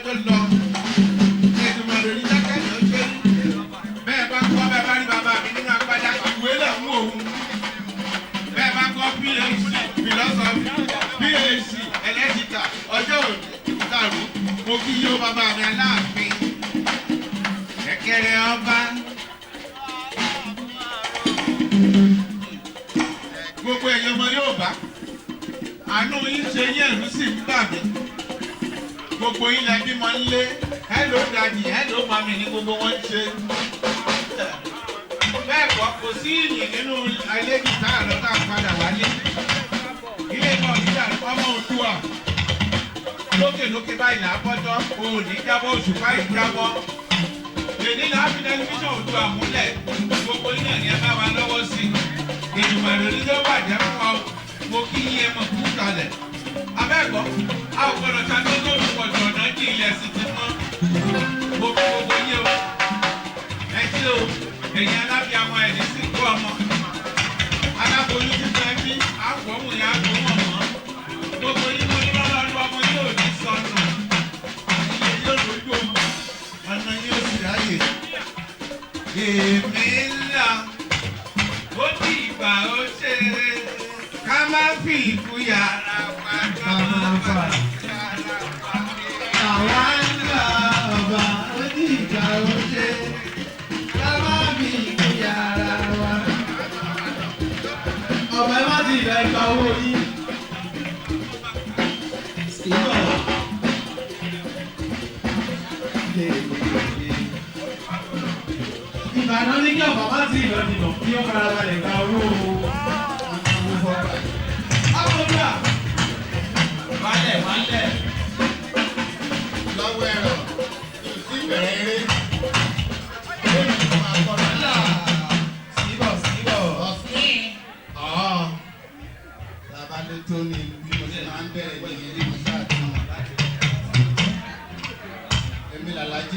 tó lọ ẹ̀dùnmọ̀ lórí dákẹ́ ló ṣe bẹ́ẹ̀ bá kọ́ bẹ́ẹ̀ bá rí bàbá mi nínú agbádá ìwé náà mú òun bẹ́ẹ̀ bá kọ́ phd philosophy phd ẹlẹ́dìkà ọjọ́ òní ìdàrú mo kí yóò bàbá mi aláàfin kẹ̀kẹ́rẹ́ ọba gbogbo ẹ̀yọ́ ọmọ yóò bá àánú yín ṣe yín ẹ̀rú sì ń bà mí gbogbo yín lẹ bímọ ńlé hello daddy hello mami ní gbogbo wọn ṣe bẹ́ẹ̀ kọ́ kò sí ìyìn nínú ilé gìtá àlọ́tà padà wálé ilé náà nígbà ọmọ òdùà lókè báyìí là á bọ́jọ́ òun ní jábọ́ òṣùpá ìjábọ́ èdè náà fi tẹlifíṣàn òdùà múlẹ̀ gbogbo yín náà ní ẹ bá wa lọ́wọ́ sí i ìjùmọ̀ ìròyìn tó bàjẹ́ fún wa mo kí yín ẹ mọ̀ kú kalẹ̀ abẹ́ẹ̀kọ́ a ò gbọ́dọ̀ ta tó tó lù pọ̀jù ọ̀nà kí ilẹ̀ sì ti mọ́ gbogbo yín o ẹ jí o ẹ̀yin alábìàmọ ẹ̀ ní sìnkú ọmọ aláboyún ti fẹ́ bí àgbọ̀mù yẹn àgbọ̀mọ̀ mọ́ gbogbo yín mo ní lọ́lọ́rú ọmọ yóò ní sọnù ilé yóò lójú ọ̀nà yóò sì ráyè èmi ńlá ó ní ìgbà ó ṣe ká má fi ìkú yàrá wa ká má fa yàrá wa. Àwa ń gbà ọba ó ní ìgbà ó ṣe ká má fi ìkú yàrá wa. Ọba ẹ má ti ìlà ìgbà owó yìí. Ìbàdàn ní kí ọ̀bà má ti ìlọ dìbò kí ó fara balẹ̀ gba owó fọ́ọ̀bà. Àbọ̀dà wálẹ̀ lọ́wọ́ ẹ̀rọ sí ìbẹ̀rẹ̀ eré. Àkọ̀rọ̀lá síbọ̀ ọ̀sìn. Bàbá lè tó ní bí mo ṣe máa ń bẹ̀rẹ̀ nìyẹn.